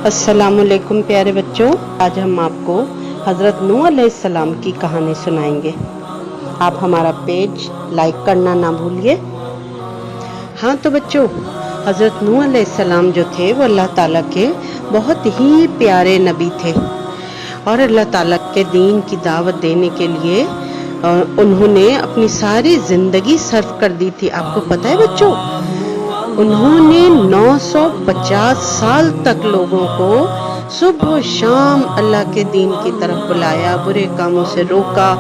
अस्सलाम वालेकुम प्यारे बच्चों, आज हम आपको हज़रत नूह अलैहिस्सलाम की कहानी सुनाएंगे। आप हमारा पेज लाइक करना ना भूलिए। हाँ तो बच्चों, हज़रत नूह अलैहिस्सलाम जो थे वो अल्लाह ताला के बहुत ही प्यारे नबी थे और अल्लाह ताला के दीन की दावत देने के लिए उन्होंने अपनी सारी ज़िंदगी सर्व कर दी थी। आपको पता है बच्चों, उन्होंने 950 साल तक लोगों को सुबह शाम अल्लाह के दीन की तरफ बुलाया, बुरे कामों से रोका,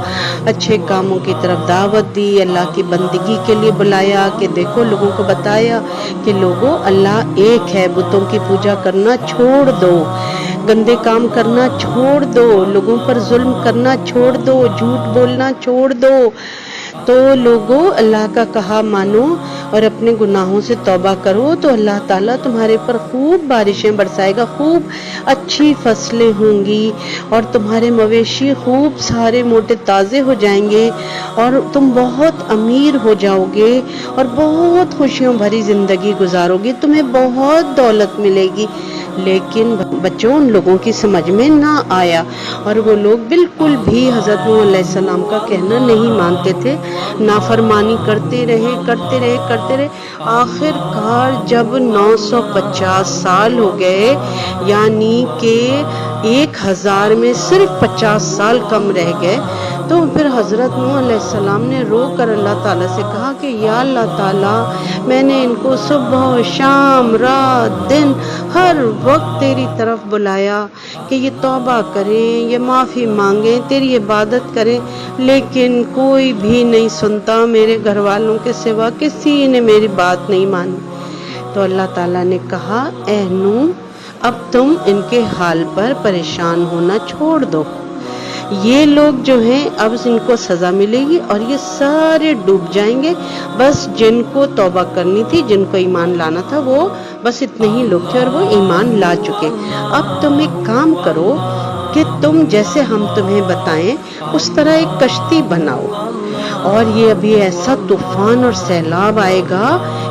अच्छे कामों की तरफ दावत दी, अल्लाह की बंदगी के लिए बुलाया कि देखो, लोगों को बताया कि लोगों अल्लाह एक है, बुतों की पूजा करना छोड़ दो, गंदे काम करना छोड़ दो, लोगों पर जुल्म करना छोड़ दो, झूठ बोलना छोड़ दो। तो लोगों अल्लाह का कहा मानो और अपने गुनाहों से तौबा करो तो अल्लाह ताला तुम्हारे पर खूब बारिशें बरसाएगा, खूब अच्छी फसलें होंगी और तुम्हारे मवेशी खूब सारे मोटे ताज़े हो जाएंगे और तुम बहुत अमीर हो जाओगे और बहुत खुशियों भरी ज़िंदगी गुजारोगे, तुम्हें बहुत दौलत मिलेगी। लेकिन बच्चों, उन लोगों की समझ में ना आया और वो लोग बिल्कुल भी हज़रत नूह अलैहिस्सलाम का कहना नहीं मानते थे, नाफरमानी करते रहे। आखिरकार जब 950 साल हो गए, यानी कि 1000 में सिर्फ 50 साल कम रह गए, तो फिर हज़रत नूह अलैहिस्सलाम ने रो कर अल्लाह ताला से कहा कि या अल्लाह ताला, मैंने इनको सुबह शाम रात दिन हर वक्त तेरी तरफ बुलाया कि ये तौबा करें, ये माफ़ी मांगें, तेरी इबादत करें, लेकिन कोई भी नहीं सुनता, मेरे घर वालों के सिवा किसी ने मेरी बात नहीं मानी। तो अल्लाह ताला ने कहा, ऐ नूह, अब तुम इनके हाल पर परेशान होना छोड़ दो, ये लोग जो हैं अब इनको सज़ा मिलेगी और ये सारे डूब जाएंगे। बस जिनको तौबा करनी थी, जिनको ईमान लाना था, वो बस इतने ही लोग थे और वो ईमान ला चुके। अब तुम एक काम करो कि तुम जैसे हम तुम्हें बताएं उस तरह एक कश्ती बनाओ और ये अभी ऐसा तूफान और सैलाब आएगा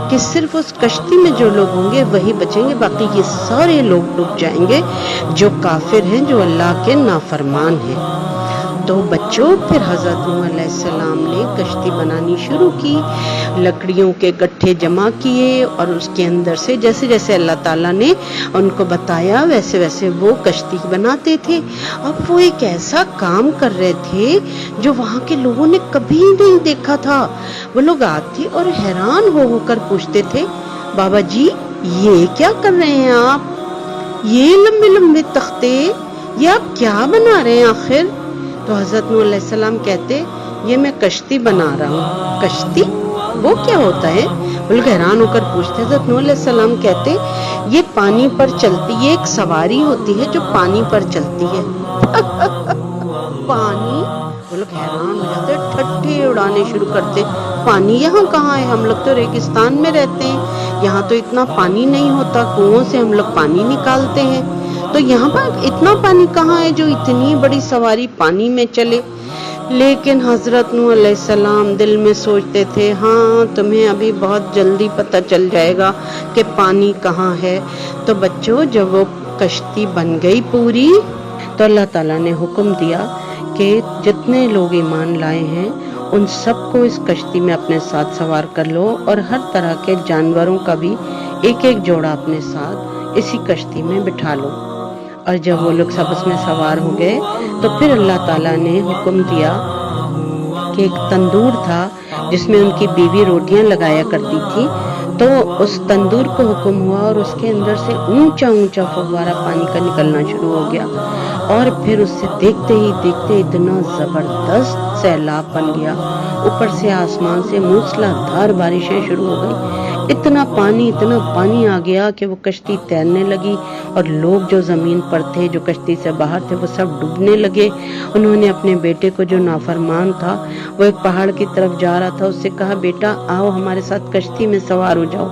कि सिर्फ उस कश्ती में जो लोग होंगे वही बचेंगे, बाकी ये सारे लोग डूब जाएंगे जो काफिर हैं, जो अल्लाह के नाफरमान हैं। तो बच्चों, फिर हज़रत नूह अलैहिस्सलाम ने कश्ती बनानी शुरू की, लकड़ियों के गट्ठे जमा किए और उसके अंदर से जैसे जैसे अल्लाह ताला ने उनको बताया वैसे वैसे वो कश्ती बनाते थे। अब वो एक ऐसा काम कर रहे थे जो वहाँ के लोगों ने कभी नहीं देखा था। वो लोग आते और हैरान होकर पूछते थे, बाबा जी ये क्या कर रहे हैं आप, ये लंबे लंबे तख्ते, ये आप क्या बना रहे हैं आखिर? तो हज़रत नूह अलैहिस्सलाम कहते, ये मैं कश्ती बना रहा हूँ। कश्ती वो क्या होता है? वो लोग हैरान होकर पूछते। हज़रत नूह अलैहिस्सलाम कहते, ये पानी पर चलती, ये एक सवारी होती है जो पानी पर चलती है। पानी? वो लोग हैरान हो जाते, ठट्ठे उड़ाने शुरू करते, पानी यहाँ कहाँ है? हम लोग तो रेगिस्तान में रहते हैं, यहाँ तो इतना पानी नहीं होता, कुओं से हम लोग पानी निकालते हैं, तो यहाँ पर इतना पानी कहाँ है जो इतनी बड़ी सवारी पानी में चले? लेकिन हज़रत नूह अलैहिस्सलाम दिल में सोचते थे, हाँ तुम्हें अभी बहुत जल्दी पता चल जाएगा कि पानी कहाँ है। तो बच्चों, जब वो कश्ती बन गई पूरी, तो अल्लाह ताला ने हुक्म दिया कि जितने लोग ईमान लाए हैं उन सबको इस कश्ती में अपने साथ सवार कर लो और हर तरह के जानवरों का भी एक एक जोड़ा अपने साथ इसी कश्ती में बिठा लो। और जब वो लोग सब उसमें सवार हो गए तो फिर अल्लाह ताला ने हुक्म दिया कि एक तंदूर था जिसमें उनकी बीवी रोटियां लगाया करती थी, तो उस तंदूर को हुक्म हुआ और उसके अंदर से ऊंचा ऊंचा फव्वारा पानी का निकलना शुरू हो गया और फिर उससे देखते ही देखते इतना जबरदस्त सैलाब बन गया, ऊपर से आसमान से मूसलाधार बारिशें शुरू हो गई, इतना पानी आ गया कि वो कश्ती तैरने लगी और लोग जो जमीन पर थे, जो कश्ती से बाहर थे, वो सब डूबने लगे। उन्होंने अपने बेटे को, जो नाफरमान था, वो एक पहाड़ की तरफ जा रहा था, उससे कहा, बेटा आओ हमारे साथ कश्ती में सवार हो जाओ।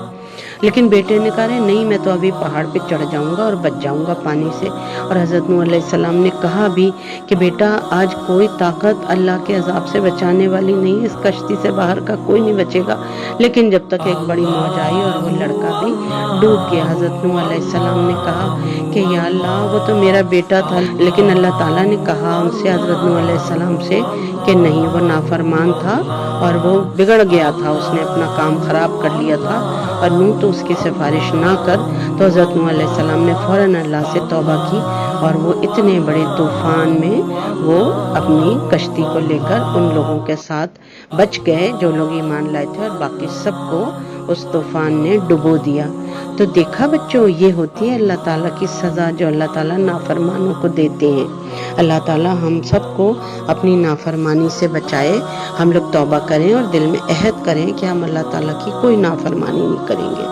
لیکن بیٹے نے کہا نہیں میں تو ابھی پہاڑ پہ چڑھ جاؤں گا اور بچ جاؤں گا پانی سے۔ اور حضرت نوح علیہ السلام نے کہا بھی کہ بیٹا آج کوئی طاقت اللہ کے عذاب سے بچانے والی نہیں ہے، اس کشتی سے باہر کا کوئی نہیں بچے گا۔ لیکن جب تک ایک بڑی موج آئی اور وہ لڑکا بھی ڈوب گیا۔ حضرت نوح علیہ السلام نے کہا کہ یا اللہ وہ تو میرا بیٹا تھا، لیکن اللہ تعالیٰ نے کہا ان سے، حضرت نوح علیہ السلام سے، کہ نہیں وہ نافرمان تھا اور وہ بگڑ گیا تھا، اس نے اپنا کام خراب کر لیا تھا اور نوح تو اس کی سفارش نہ کر۔ تو حضرت نوح علیہ السلام نے فوراً اللہ سے توبہ کی اور وہ اتنے بڑے طوفان میں وہ اپنی کشتی کو لے کر ان لوگوں کے ساتھ بچ گئے جو لوگ ایمان لائے تھے، اور باقی سب کو اس طوفان نے ڈبو دیا۔ تو دیکھا بچوں، یہ ہوتی ہے اللہ تعالیٰ کی سزا جو اللہ تعالیٰ نافرمانوں کو دیتے ہیں۔ اللہ تعالیٰ ہم سب کو اپنی نافرمانی سے بچائے، ہم لوگ توبہ کریں اور دل میں عہد کریں کہ ہم اللہ تعالیٰ کی کوئی نافرمانی نہیں کریں گے۔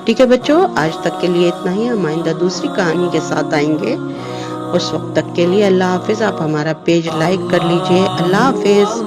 ٹھیک ہے بچوں، آج تک کے لیے اتنا ہی، ہم آئندہ دوسری کہانی کے ساتھ آئیں گے۔ اس وقت تک کے لیے اللہ حافظ۔ آپ ہمارا پیج لائک کر لیجئے۔ اللہ حافظ۔